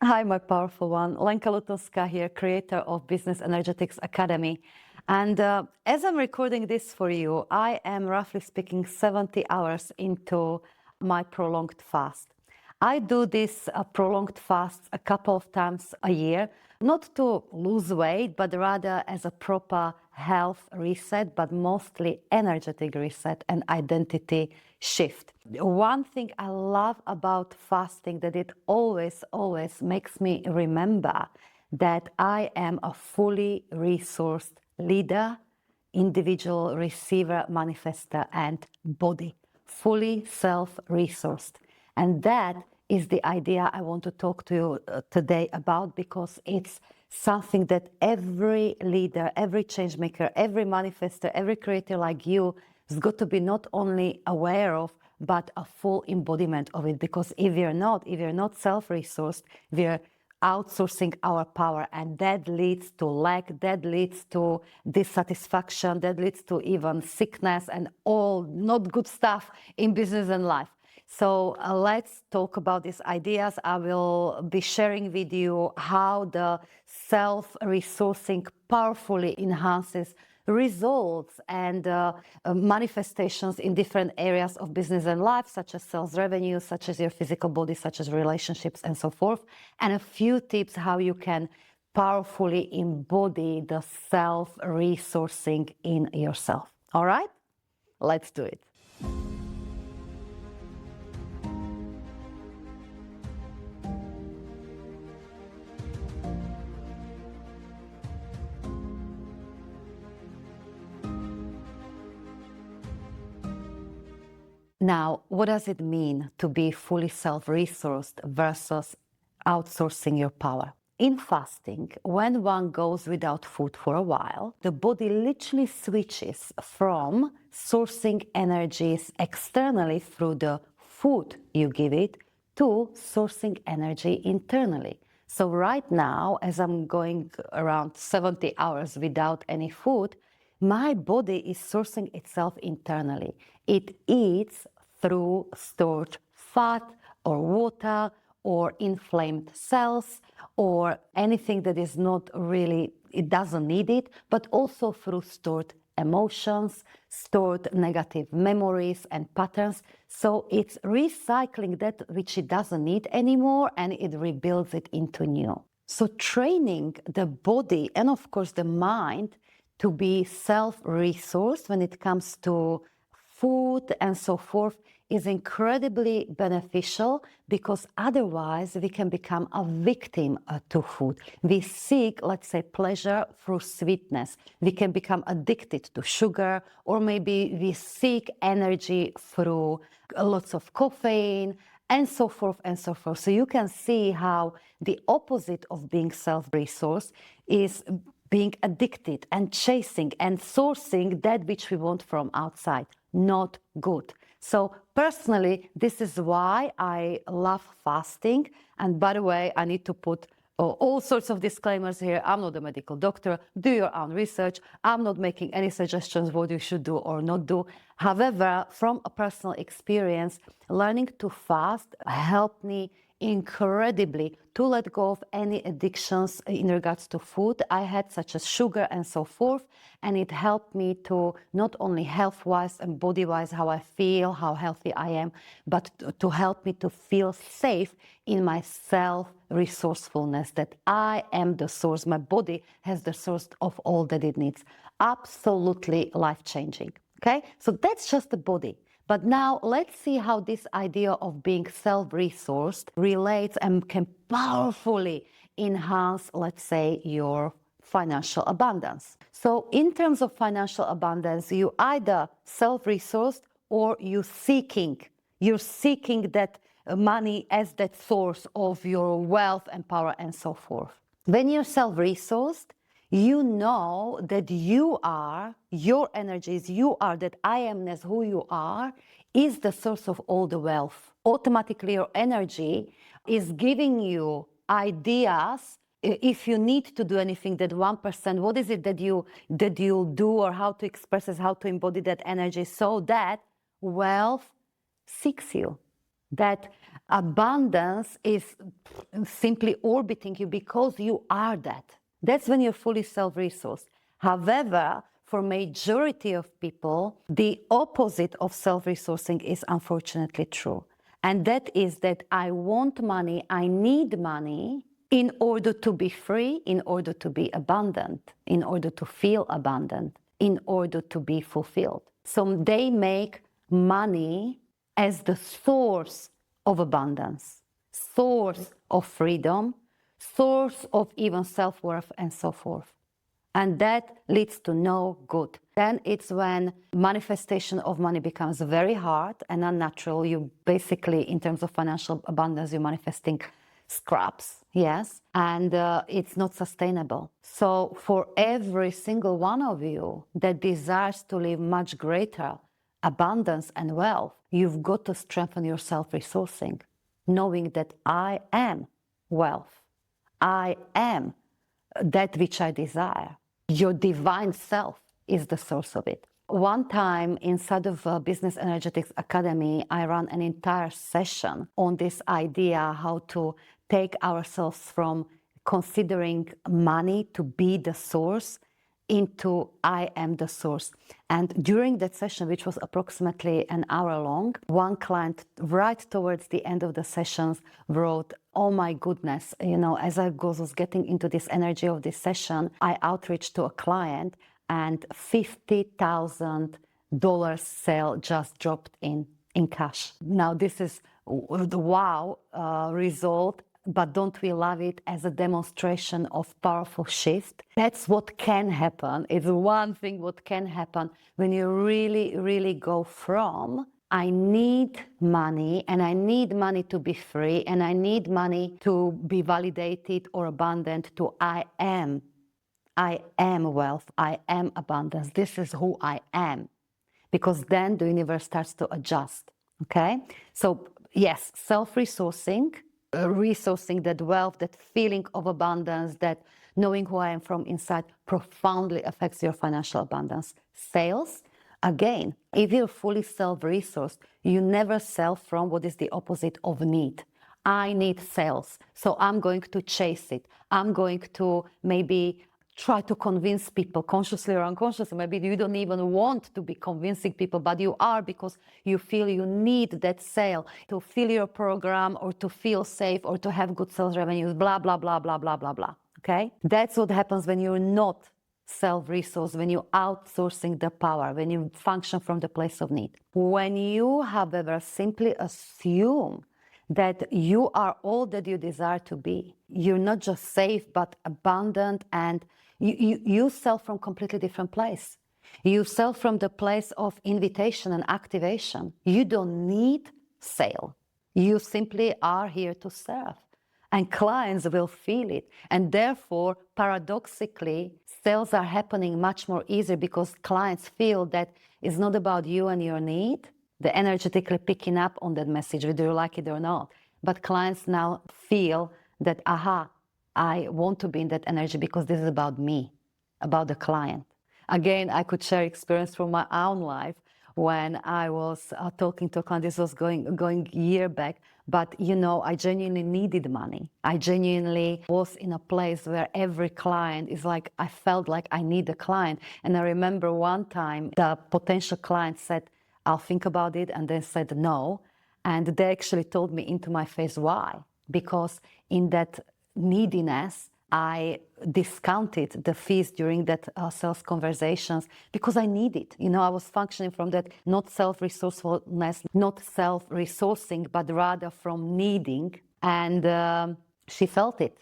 Hi, my powerful one. Lenka Lutonska here, creator of Business Energetics Academy. And as I'm recording this for you, I am roughly speaking 70 hours into my prolonged fast. I do this prolonged fast a couple of times a year, not to lose weight, but rather as a proper health reset, but mostly energetic reset and identity shift. One thing I love about fasting that it always makes me remember that I am a fully resourced leader, individual, receiver, manifester, and body, fully self-resourced. And that is the idea I want to talk to you today about, because it's something that every leader, every change maker, every manifester, every creator like you has got to be not only aware of, but a full embodiment of it. Because if you're not self-resourced, we're outsourcing our power, and that leads to lack, that leads to dissatisfaction, that leads to even sickness and all not good stuff in business and life. So let's talk about these ideas. I will be sharing with you how the self-resourcing powerfully enhances results and manifestations in different areas of business and life, such as sales revenue, such as your physical body, such as relationships, and so forth. And a few tips how you can powerfully embody the self-resourcing in yourself. All right? Let's do it. Now, what does it mean to be fully self-resourced versus outsourcing your power? In fasting, when one goes without food for a while, the body literally switches from sourcing energies externally through the food you give it to sourcing energy internally. So right now, as I'm going around 70 hours without any food, my body is sourcing itself internally. It eats through stored fat or water or inflamed cells or anything that is not really, it doesn't need it, but also through stored emotions, stored negative memories and patterns. So it's recycling that which it doesn't need anymore, and it rebuilds it into new. So training the body and of course the mind to be self-resourced when it comes to food and so forth is incredibly beneficial, because otherwise we can become a victim to food. We seek, let's say, pleasure through sweetness. We can become addicted to sugar, or maybe we seek energy through lots of caffeine, and so forth and so forth. So you can see how the opposite of being self-resourced is being addicted and chasing and sourcing that which we want from outside. Not good. So personally, this is why I love fasting. And by the way, I need to put all sorts of disclaimers here. I'm not a medical doctor. Do your own research. I'm not making any suggestions what you should do or not do. However, from a personal experience, learning to fast helped me incredibly to let go of any addictions in regards to food I had, such as sugar and so forth. And it helped me to not only health-wise and body-wise, how I feel, how healthy I am, but to help me to feel safe in my self-resourcefulness, that I am the source. My body has the source of all that it needs. Absolutely life-changing. Okay, so that's just the body. But now let's see how this idea of being self-resourced relates and can powerfully enhance, let's say, your financial abundance. So in terms of financial abundance, you either self-resourced or you're seeking that money as that source of your wealth and power and so forth. When you're self-resourced, you know that you are, your energies, you are, that I amness, who you are, is the source of all the wealth. Automatically your energy is giving you ideas. If you need to do anything, that 1%, what is it that you'll do, or how to express it, how to embody that energy, so that wealth seeks you. That Abundance is simply orbiting you because you are that. That's when you're fully self-resourced. However, for majority of people, the opposite of self-resourcing is unfortunately true. And that is that I want money, I need money in order to be free, in order to be abundant, in order to feel abundant, in order to be fulfilled. So they make money as the source of abundance, source of freedom, source of even self-worth and so forth. And that leads to no good. Then it's when manifestation of money becomes very hard and unnatural. You basically, in terms of financial abundance, you're manifesting scraps, yes, and it's not sustainable. So for every single one of you that desires to live much greater abundance and wealth, you've got to strengthen your self-resourcing, knowing that I am wealth. I am that which I desire. Your divine self is the source of it. One time inside of Business Energetics Academy, I ran an entire session on this idea how to take ourselves from considering money to be the source into I am the source. And during that session, which was approximately an hour long, one client right towards the end of the sessions wrote, "Oh my goodness, as I was getting into this energy of this session, I outreached to a client and $50,000 sale just dropped in cash." Now this is the wow result. But don't we love it as a demonstration of powerful shift? That's what can happen. It's one thing what can happen when you really, really go from I need money and I need money to be free and I need money to be validated or abundant to I am wealth, I am abundance, this is who I am. Because then the universe starts to adjust, okay? So yes, self-resourcing, resourcing that wealth, that feeling of abundance, that knowing who I am from inside profoundly affects your financial abundance. Sales, again, if you're fully self-resourced, you never sell from what is the opposite of need. I need sales, so I'm going to chase it. I'm going to maybe try to convince people, consciously or unconsciously. Maybe you don't even want to be convincing people, but you are because you feel you need that sale to fill your program or to feel safe or to have good sales revenues, blah, blah, blah, blah, blah, blah, blah. Okay? That's what happens when you're not self-resourced, when you're outsourcing the power, when you function from the place of need. When you, however, simply assume that you are all that you desire to be, you're not just safe, but abundant, and you sell from completely different place. You sell from the place of invitation and activation. You don't need sale. You simply are here to serve. And clients will feel it. And therefore, paradoxically, sales are happening much more easier because clients feel that it's not about you and your need. They're energetically picking up on that message, whether you like it or not. But clients now feel that, aha, I want to be in that energy because this is about me, about the client. Again, I could share experience from my own life when I was talking to a client. This was going year back, but I genuinely needed money. I genuinely was in a place where every client is like, I felt like I need a client. And I remember one time the potential client said, I'll think about it, and then said no. And they actually told me into my face why. Because in that neediness, I discounted the fees during that sales conversations because I need it. I was functioning from that not self-resourcefulness, not self-resourcing, but rather from needing. And she felt it.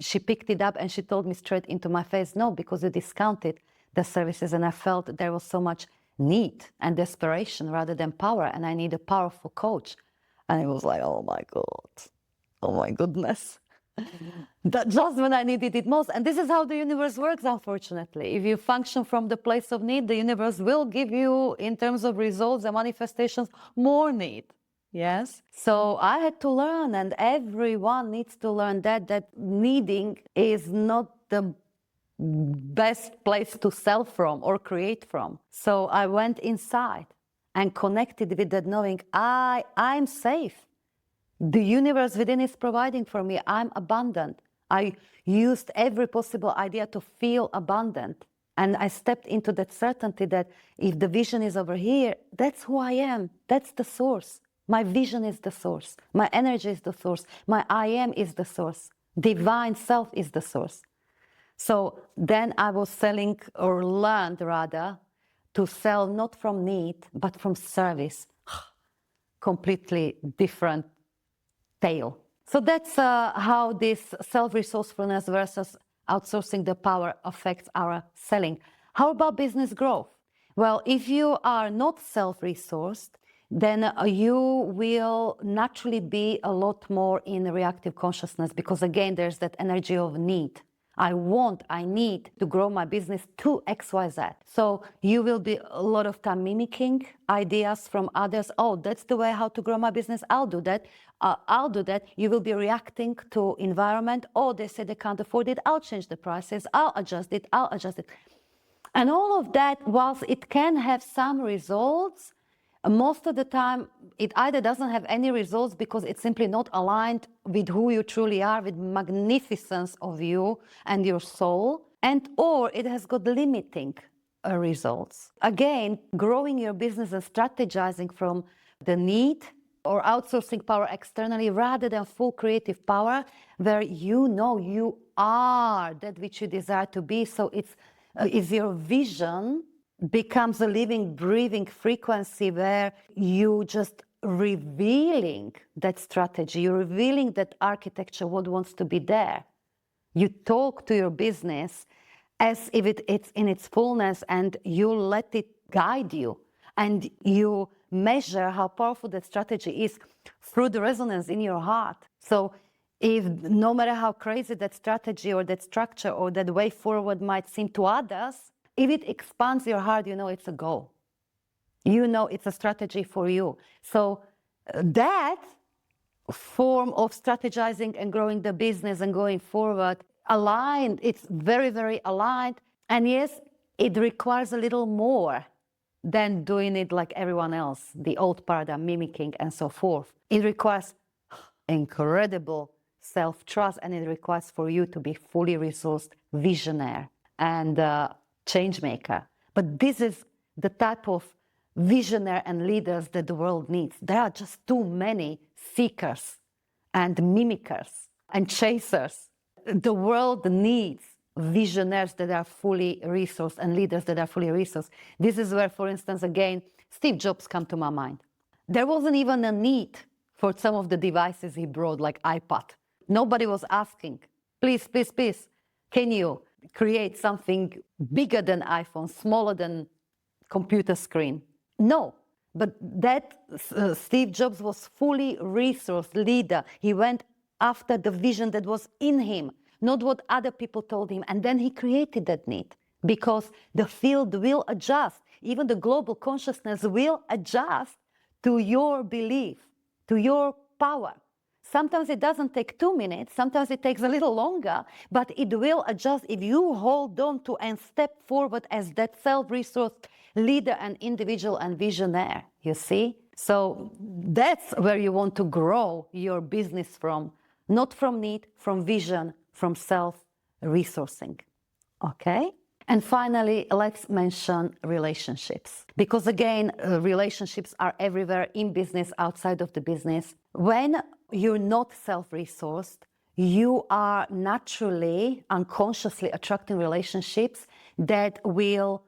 She picked it up and she told me straight into my face, no, because you discounted the services. And I felt there was so much need and desperation rather than power. And I need a powerful coach. And it was like, oh my God. Oh my goodness. That just when I needed it most. And this is how the universe works, unfortunately. If you function from the place of need, the universe will give you, in terms of results and manifestations, more need. Yes? So I had to learn, and everyone needs to learn that needing is not the best place to sell from or create from. So I went inside and connected with that knowing I'm safe. The universe within is providing for me. I'm abundant. I used every possible idea to feel abundant. And I stepped into that certainty that if the vision is over here, that's who I am. That's the source. My vision is the source. My energy is the source. My I am is the source. Divine self is the source. So then I was selling, or learned rather, to sell not from need, but from service. Completely different tale. So that's how this self-resourcefulness versus outsourcing the power affects our selling. How about business growth? Well, if you are not self-resourced, then you will naturally be a lot more in reactive consciousness, because again, there's that energy of need. I need to grow my business to XYZ. So you will be a lot of time mimicking ideas from others. Oh, that's the way how to grow my business. I'll do that. I'll do that. You will be reacting to environment. Oh, they say they can't afford it. I'll change the prices. I'll adjust it. I'll adjust it. And all of that, whilst it can have some results, most of the time it either doesn't have any results because it's simply not aligned with who you truly are, with magnificence of you and your soul, and or it has got limiting results. Again, growing your business and strategizing from the need or outsourcing power externally rather than full creative power, where you know you are that which you desire to be. So it's is your vision becomes a living, breathing frequency where you just revealing that strategy, you're revealing that architecture, what wants to be there. You talk to your business as if it's in its fullness, and you let it guide you, and you measure how powerful that strategy is through the resonance in your heart. So if no matter how crazy that strategy or that structure or that way forward might seem to others, if it expands your heart, you know it's a goal. You know it's a strategy for you. So that form of strategizing and growing the business and going forward, aligned, it's very, very aligned. And yes, it requires a little more than doing it like everyone else, the old paradigm, mimicking and so forth. It requires incredible self-trust, and it requires for you to be fully resourced, visionary, and change maker. But this is the type of visionary and leaders that the world needs. There are just too many seekers and mimickers and chasers. The world needs visionaries that are fully resourced and leaders that are fully resourced. This is where, for instance, again, Steve Jobs come to my mind. There wasn't even a need for some of the devices he brought, like iPad. Nobody was asking, please, please, please, can you create something bigger than iPhone, smaller than computer screen? No, but that Steve Jobs was fully resourced leader. He went after the vision that was in him, not what other people told him. And then he created that need, because the field will adjust. Even the global consciousness will adjust to your belief, to your power. Sometimes it doesn't take 2 minutes, sometimes it takes a little longer, but it will adjust if you hold on to and step forward as that self-resourced leader and individual and visionary, you see? So that's where you want to grow your business from, not from need, from vision, from self-resourcing, okay? And finally, let's mention relationships. Because again, relationships are everywhere, in business, outside of the business. When you're not self-resourced, you are naturally, unconsciously attracting relationships that will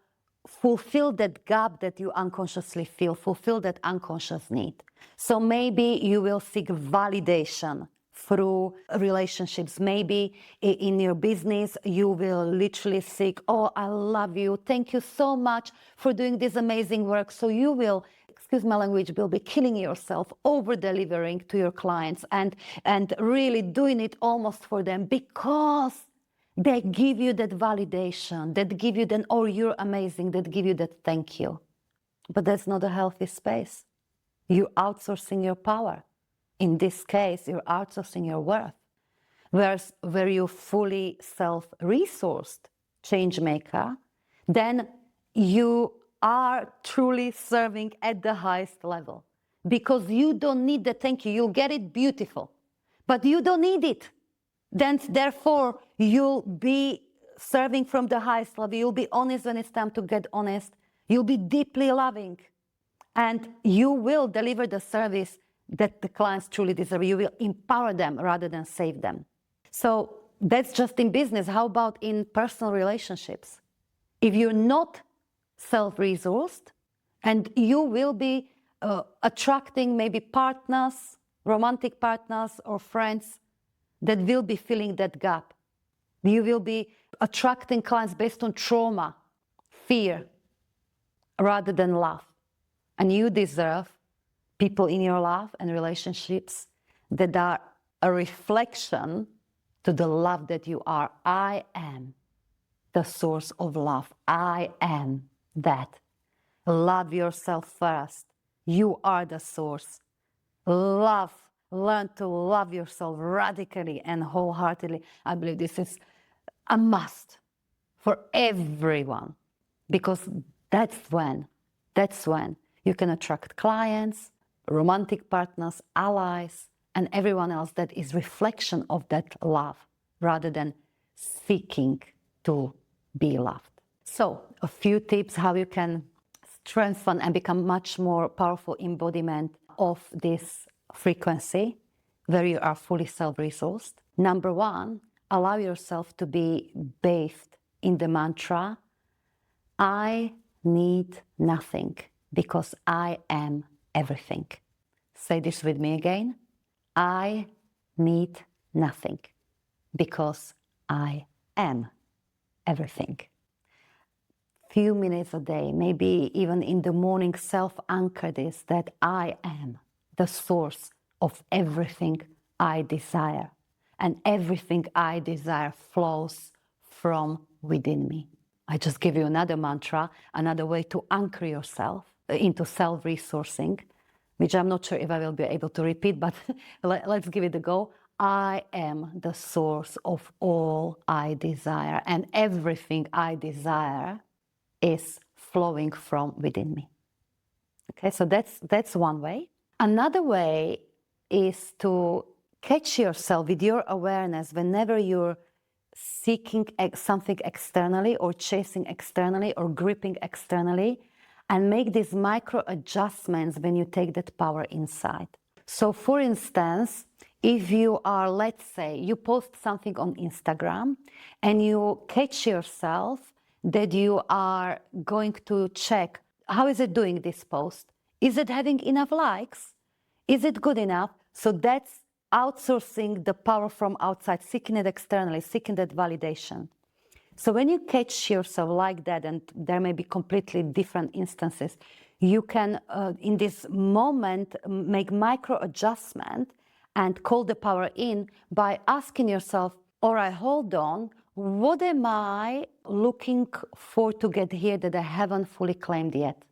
fulfill that gap that you unconsciously feel, fulfill that unconscious need. So maybe you will seek validation through relationships. Maybe in your business, you will literally seek, oh, I love you. Thank you so much for doing this amazing work. So you will, excuse my language, will be killing yourself, over-delivering to your clients and really doing it almost for them, because they give you that validation, that give you that, oh, you're amazing, that give you that thank you. But that's not a healthy space. You're outsourcing your power. In this case, you're outsourcing your worth. Whereas where you're fully self-resourced change maker, then you are truly serving at the highest level. because you don't need the thank you. You'll get it beautiful, but you don't need it. Then, therefore, you'll be serving from the highest love. You'll be honest when it's time to get honest. You'll be deeply loving. And you will deliver the service that the clients truly deserve. You will empower them rather than save them. So that's just in business. How about in personal relationships? If you're not self-resourced, and you will be attracting maybe partners, romantic partners or friends that will be filling that gap. You will be attracting clients based on trauma, fear, rather than love. And you deserve people in your life and relationships that are a reflection to the love that you are. I am the source of love. I am that. Love yourself first. You are the source. Love. Learn to love yourself radically and wholeheartedly. I believe this is a must for everyone, because that's when you can attract clients, romantic partners, allies, and everyone else that is reflection of that love rather than seeking to be loved. So a few tips how you can strengthen and become much more powerful embodiment of this frequency where you are fully self-resourced. Number one, allow yourself to be bathed in the mantra, I need nothing because I am everything. Say this with me again. I need nothing because I am everything. Few minutes a day, maybe even in the morning, self-anchor this, that I am the source of everything I desire. And everything I desire flows from within me. I just give you another mantra, another way to anchor yourself into self-resourcing, which I'm not sure if I will be able to repeat, but let's give it a go. I am the source of all I desire, and everything I desire is flowing from within me. Okay, so that's one way. Another way is to catch yourself with your awareness whenever you're seeking something externally or chasing externally or gripping externally, and make these micro adjustments when you take that power inside. So for instance, if you are, let's say, you post something on Instagram and you catch yourself that you are going to check, how is it doing, this post? Is it having enough likes? Is it good enough? So that's outsourcing the power from outside, seeking it externally, seeking that validation. So when you catch yourself like that, and there may be completely different instances, you can, in this moment, make micro adjustment and call the power in by asking yourself, all right, hold on, what am I looking for to get here that I haven't fully claimed yet?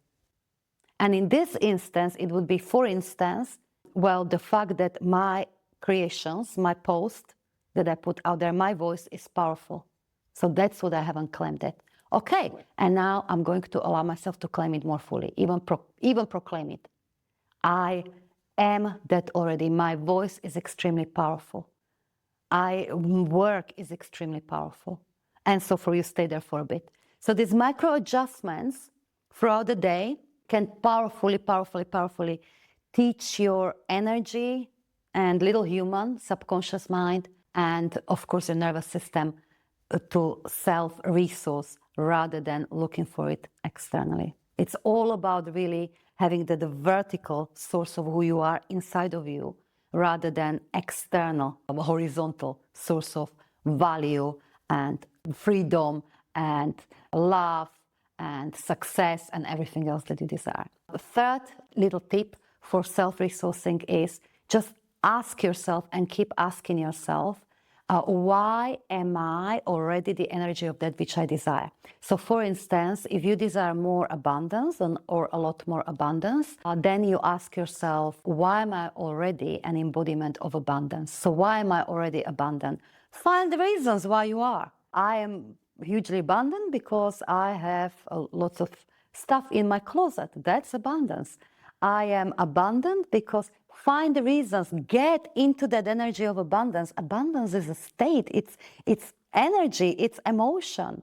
And in this instance, it would be, for instance, well, the fact that my creations, my post that I put out there, my voice is powerful. So that's what I haven't claimed yet. Okay, and now I'm going to allow myself to claim it more fully, even proclaim it. I am that already. My voice is extremely powerful. Work is extremely powerful. And so for you, stay there for a bit. So these micro adjustments throughout the day can powerfully teach your energy and little human, subconscious mind, and of course your nervous system to self-resource rather than looking for it externally. It's all about really having the vertical source of who you are inside of you rather than external, horizontal source of value and freedom and love and success and everything else that you desire. The third little tip for self-resourcing is just ask yourself and keep asking yourself, why am I already the energy of that which I desire? So for instance, if you desire more abundance or a lot more abundance, then you ask yourself, why am I already an embodiment of abundance? So why am I already abundant? Find the reasons why you are. I am hugely abundant because I have lots of stuff in my closet. That's abundance. I am abundant because find the reasons, get into that energy of abundance. Abundance is a state, it's energy, it's emotion.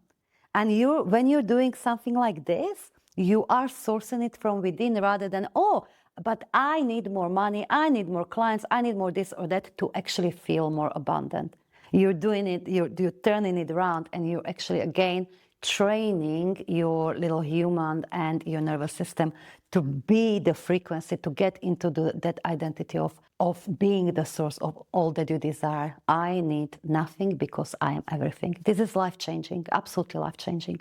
And when you're doing something like this, you are sourcing it from within rather than, oh, but I need more money, I need more clients, I need more this or that to actually feel more abundant. You're doing it, you're turning it around, and you're actually, again, training your little human and your nervous system to be the frequency, to get into that identity of being the source of all that you desire. I need nothing because I am everything. This is life-changing, absolutely life-changing.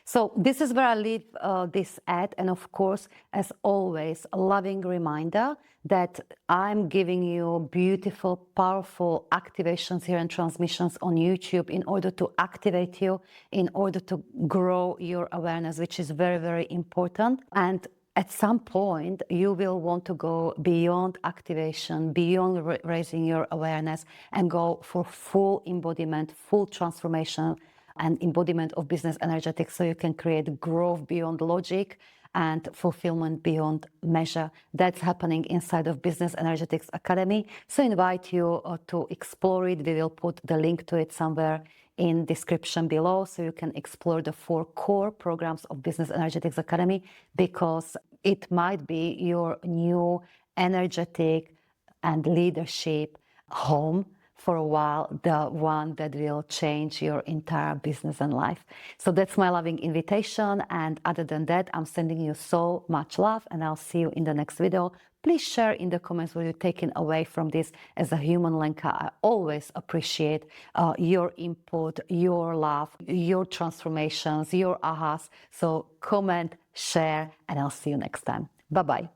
So this is where I leave this at. And of course, as always, a loving reminder that I'm giving you beautiful, powerful activations here and transmissions on YouTube in order to activate you, in order to grow your awareness, which is very, very important. And at some point, you will want to go beyond activation, beyond raising your awareness, and go for full embodiment, full transformation, and embodiment of business energetics, so you can create growth beyond logic and fulfillment beyond measure. That's happening inside of Business Energetics Academy. So I invite you to explore it. We will put the link to it somewhere in description below, so you can explore the 4 core programs of Business Energetics Academy, because it might be your new energetic and leadership home for a while, the one that will change your entire business and life. So that's my loving invitation. And other than that, I'm sending you so much love, and I'll see you in the next video. Please share in the comments what you're taking away from this. As a human, Lenka, I always appreciate your input, your love, your transformations, your ahas. So comment, share, and I'll see you next time. Bye-bye.